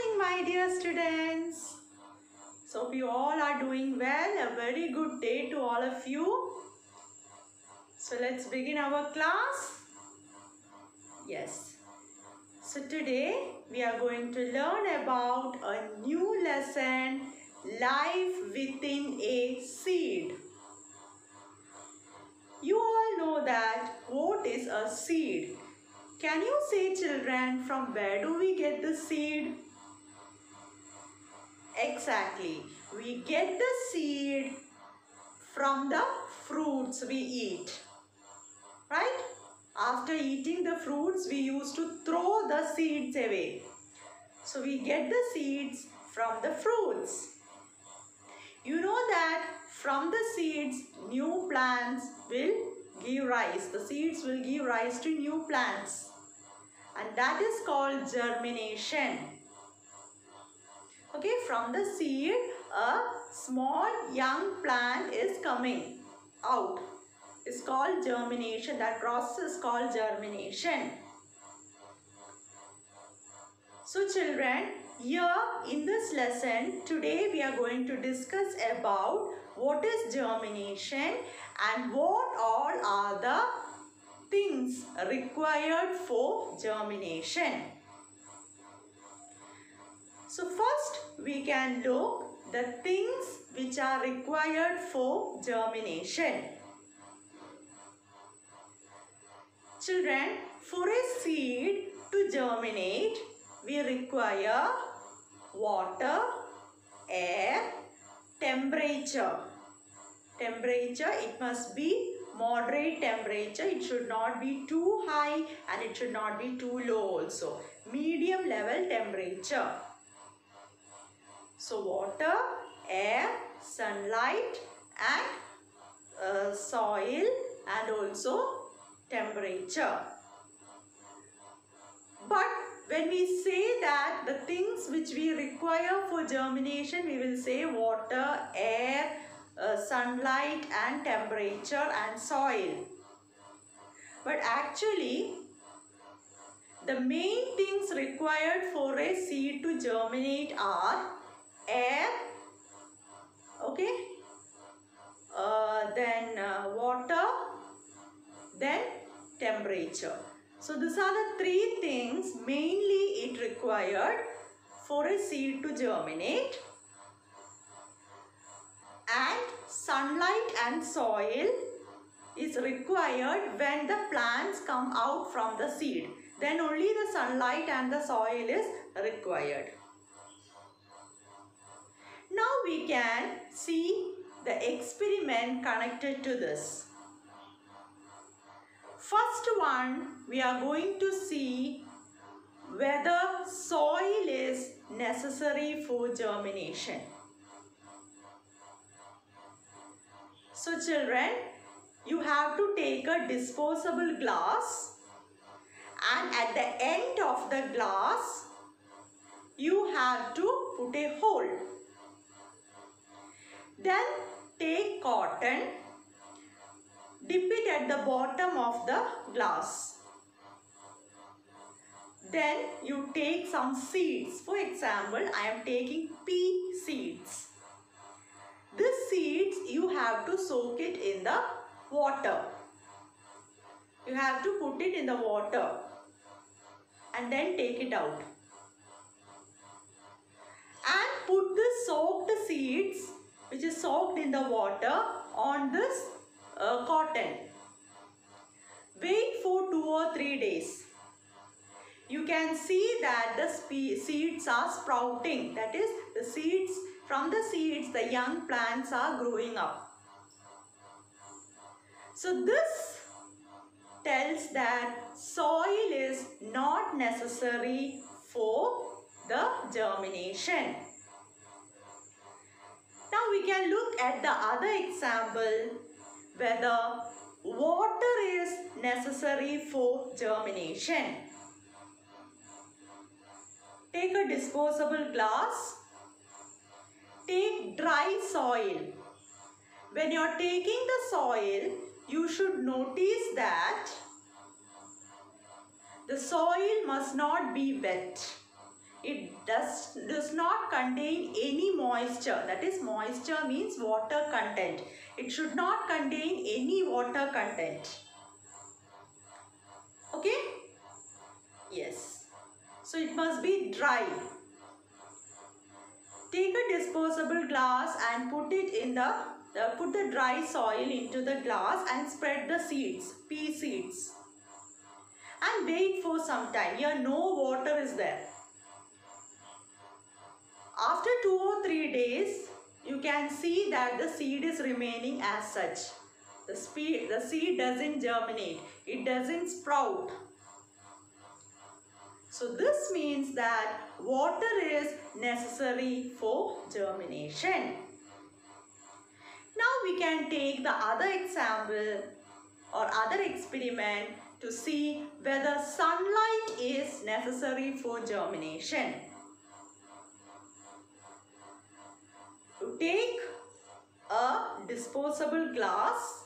morning, my dear students. So, hope you all are doing well. A very good day to all of you. So, let's begin our class. Yes. So, today we are going to learn about a new lesson, life within a seed. You all know that what is a seed. Can you say, children, from where do we get the seed? Exactly. We get the seed from the fruits we eat. Right? After eating the fruits, we used to throw the seeds away. So we get the seeds from the fruits. You know that from the seeds, new plants will give rise. The seeds will give rise to new plants. And that is called germination. Okay, from the seed, a small young plant is coming out. It's called germination. That process is called germination. So children, here in this lesson, today we are going to discuss about what is germination and what all are the things required for germination. So first we can look the things which are required for germination. Children, for a seed to germinate, we require water, air, temperature. Temperature, it must be moderate temperature. It should not be too high and it should not be too low also. Medium level temperature. So water, air, sunlight and soil and also temperature. But when we say that the things which we require for germination, we will say water, air, sunlight and temperature and soil. But actually, the main things required for a seed to germinate are air, okay, then water, then temperature. So these are the three things mainly it required for a seed to germinate. And sunlight and soil is required when the plants come out from the seed. Then only the sunlight and the soil is required. Now we can see the experiment connected to this. First one, we are going to see whether soil is necessary for germination. So children, you have to take a disposable glass and at the end of the glass, you have to put a hole. Then take cotton, dip it at the bottom of the glass. Then you take some seeds. For example, I am taking pea seeds. These seeds you have to soak it in the water. You have to put it in the water and then take it out. And put the soaked seeds which is soaked in the water on this cotton. Wait for 2 or 3 days. You can see that the seeds are sprouting. That is, the seeds, from the seeds, the young plants are growing up. So this tells that soil is not necessary for the germination. Now we can look at the other example whether water is necessary for germination. Take a disposable glass. Take dry soil. When you are taking the soil, you should notice that the soil must not be wet. it does not contain any moisture. That is, moisture means water content. It should not contain any water content. Okay? Yes. So it must be dry. Take a disposable glass and put the dry soil into the glass and spread the seeds, pea seeds. And wait for some time. Here no water is there. After 2 or 3 days, you can see that the seed is remaining as such. The seed doesn't germinate. It doesn't sprout. So this means that water is necessary for germination. Now we can take the other example or other experiment to see whether sunlight is necessary for germination. To take a disposable glass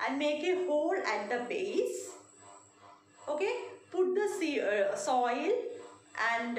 and make a hole at the base. Okay, put the soil and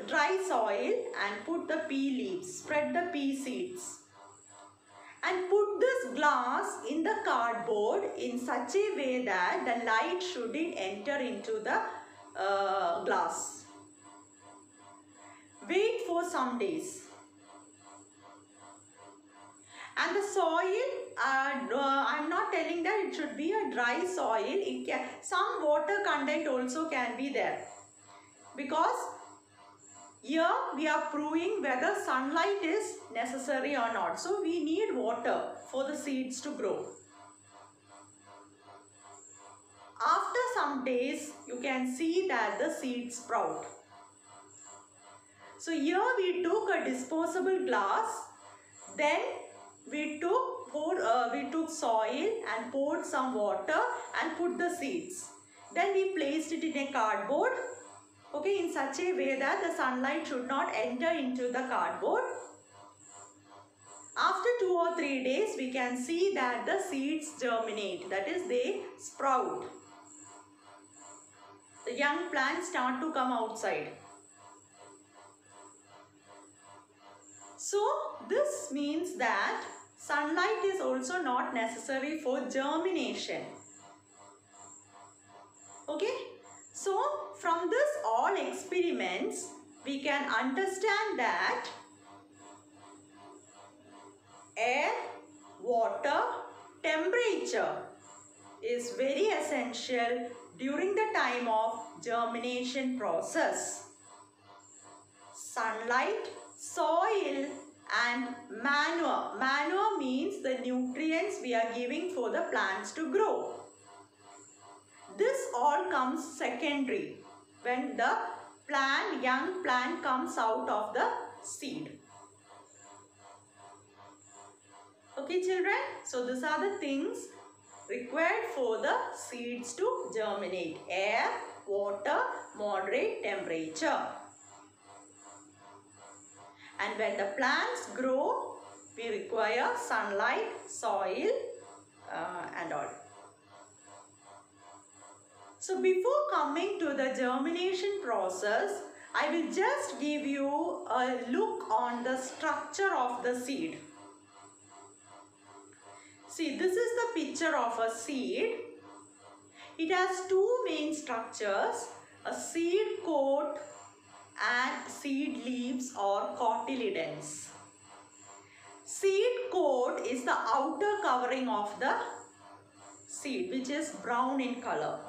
dry soil and put the pea leaves, spread the pea seeds. And put this glass in the cardboard in such a way that the light shouldn't enter into the glass. Wait for some days. And the soil, I'm not telling that it should be a dry soil. Some water content also can be there. Because here we are proving whether sunlight is necessary or not. So we need water for the seeds to grow. After some days, you can see that the seeds sprout. So here we took a disposable glass. Then we took soil and poured some water and put the seeds. Then we placed it in a cardboard. Okay, in such a way that the sunlight should not enter into the cardboard. After 2 or 3 days, we can see that the seeds germinate. That is, they sprout. The young plants start to come outside. So, this means that sunlight is also not necessary for germination. Okay? So, from this all experiments, we can understand that air, water, temperature is very essential during the time of germination process. Sunlight, soil and manure. Manure means the nutrients we are giving for the plants to grow. This all comes secondary when the young plant comes out of the seed. Okay children, so these are the things required for the seeds to germinate. Air, water, moderate temperature. And when the plants grow, we require sunlight, soil and all. So before coming to the germination process, I will just give you a look on the structure of the seed. See, this is the picture of a seed. It has two main structures, a seed coat and seed leaves or cotyledons. Seed coat is the outer covering of the seed, which is brown in color.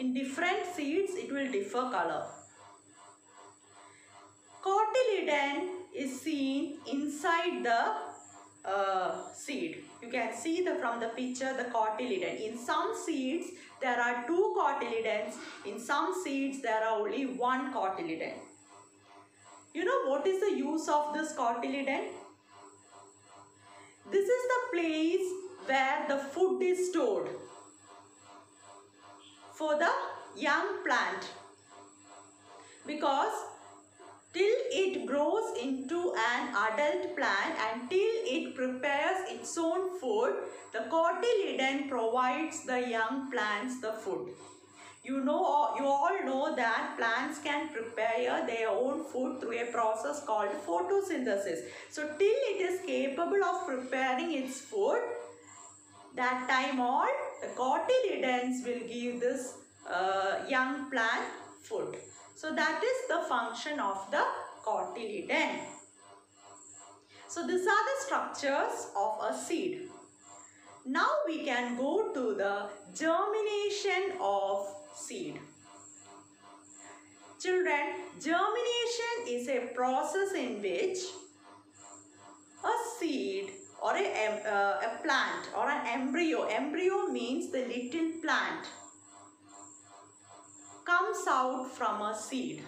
In different seeds, it will differ color. Cotyledon is seen inside the seed. You can see from the picture the cotyledon. In some seeds, there are 2 cotyledons. In some seeds, there are only 1 cotyledon. You know what is the use of this cotyledon? This is the place where the food is stored for the young plant, because till it grows into an adult plant and till it prepares its own food, the cotyledon provides the young plants the food. You all know that plants can prepare their own food through a process called photosynthesis. So till it is capable of preparing its food, that time all the cotyledons will give this young plant food. So that is the function of the cotyledon. So these are the structures of a seed. Now we can go to the germination of seed. Children, germination is a process in which a seed or a plant or an embryo means the little plant, comes out from a seed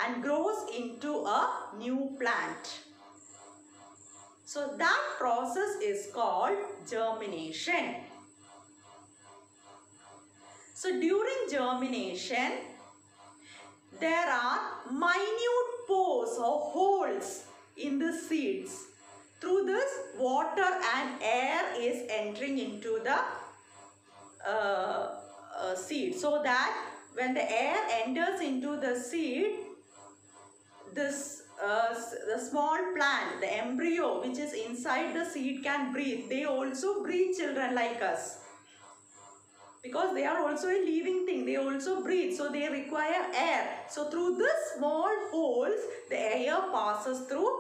and grows into a new plant. So that process is called germination. So during germination, there are minute pores or holes in the seeds. Through this, water and air is entering into the seed, so that when the air enters into the seed, this the small plant, the embryo which is inside the seed can breathe. They also breathe, children, like us, because they are also a living thing. They also breathe, so they require air. So through this small holes, the air passes through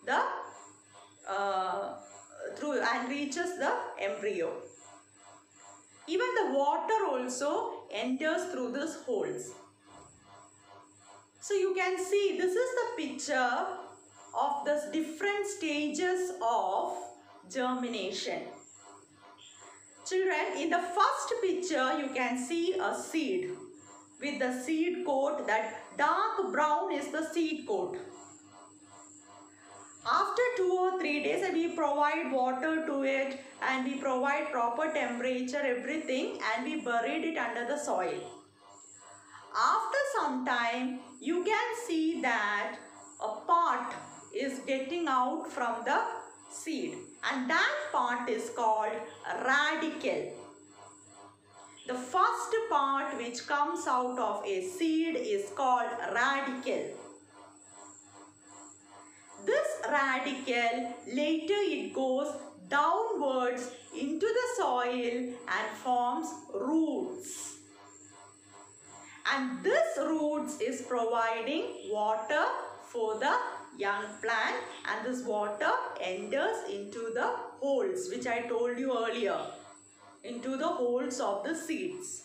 the and reaches the embryo. Even the water also enters through these holes. So you can see, this is the picture of the different stages of germination. Children, in the first picture you can see a seed with the seed coat. That dark brown is the seed coat. After 2 or 3 days we provide water to it and we provide proper temperature, everything, and we buried it under the soil. After some time, you can see that a part is getting out from the seed, and that part is called radicle. The first part which comes out of a seed is called radicle. This radicle, later it goes downwards into the soil and forms roots. And this roots is providing water for the young plant, and this water enters into the holes which I told you earlier, into the holes of the seeds.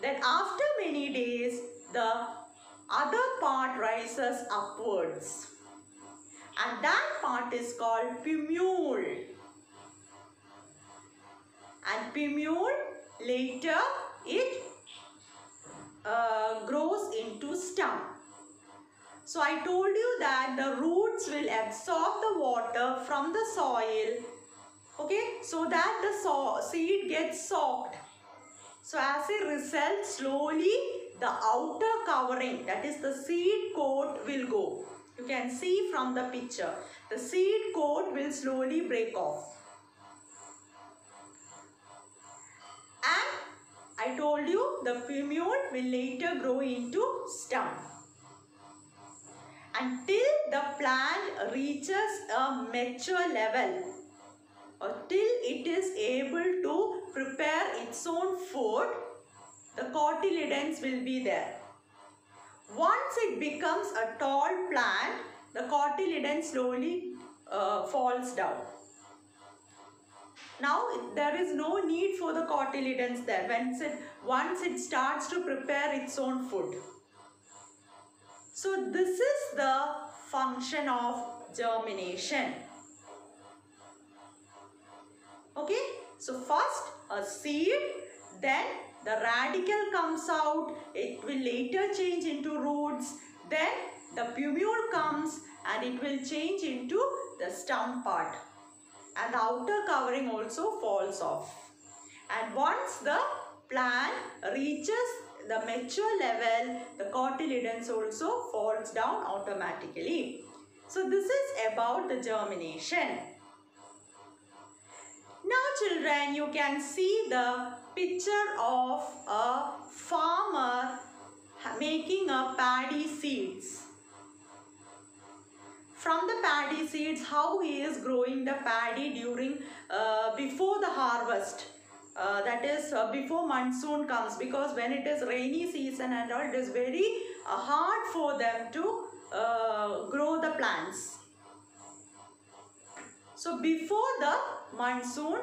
Then after many days, the other part rises upwards, and that part is called plumule. And plumule, later it grows into stem. So I told you that the roots will absorb the water from the soil, okay, so that the seed gets soaked. So as a result, slowly the outer covering, that is the seed coat, will go. You can see from the picture, the seed coat will slowly break off. And I told you the plumule will later grow into stem, until the plant reaches a mature level, or till it is able to prepare its own food. The cotyledons will be there. Once it becomes a tall plant, the cotyledon slowly falls down. Now there is no need for the cotyledons there once it starts to prepare its own food. So this is the function of germination. Okay, so first a seed, then the radicle comes out, it will later change into roots, then the plumule comes and it will change into the stem part, and the outer covering also falls off. And once the plant reaches the mature level, the cotyledons also falls down automatically. So this is about the germination. Now children, you can see the picture of a farmer making a paddy seeds. From the paddy seeds, how he is growing the paddy during before the harvest. That is before monsoon comes, because when it is rainy season and all, it is very hard for them to grow the plants. So before the monsoon,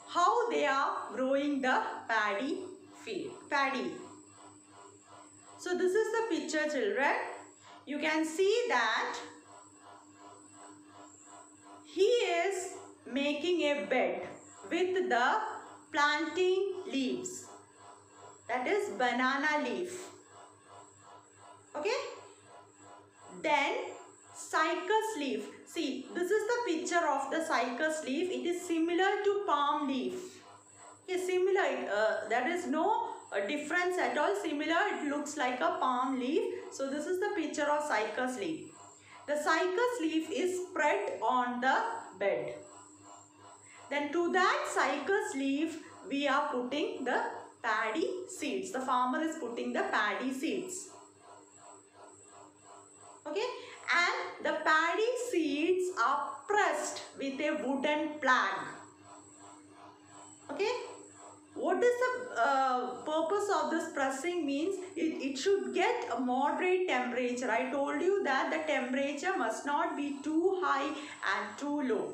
how they are growing the paddy. So this is the picture, children. You can see that he is making a bed with the planting leaves, that is banana leaf. Okay. Then cycas leaf. See, this is the picture of the cycas leaf. It is similar to palm leaf. Okay, similar. There is no difference at all. Similar. It looks like a palm leaf. So this is the picture of cycas leaf. The cycas leaf is spread on the bed. Then to that cycas leaf, we are putting the paddy seeds. The farmer is putting the paddy seeds. Okay, and the paddy seeds are pressed with a wooden plank. Okay, what is the purpose of this pressing means? It should get a moderate temperature. I told you that the temperature must not be too high and too low.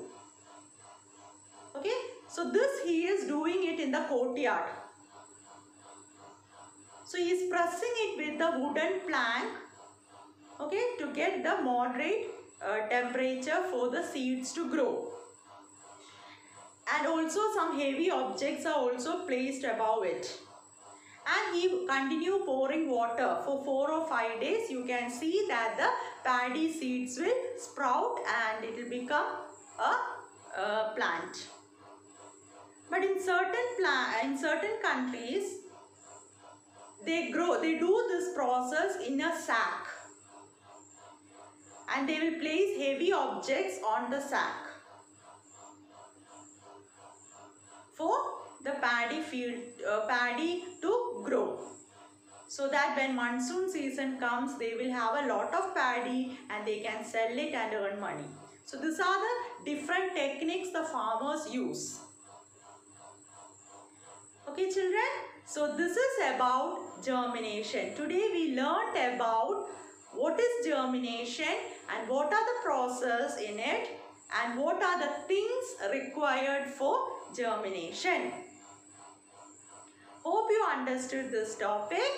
Okay, so this he is doing it in the courtyard. So he is pressing it with the wooden plank. Okay, to get the moderate temperature for the seeds to grow. And also some heavy objects are also placed above it. And he continue pouring water for 4 or 5 days. You can see that the paddy seeds will sprout and it will become a plant. But in certain countries, they do this process in a sack. And they will place heavy objects on the sack for the paddy to grow. So that when monsoon season comes, they will have a lot of paddy and they can sell it and earn money. So these are the different techniques the farmers use. Okay, children. So this is about germination. Today we learnt about what is germination and what are the process in it and what are the things required for germination. Hope you understood this topic.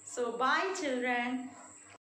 So bye, children.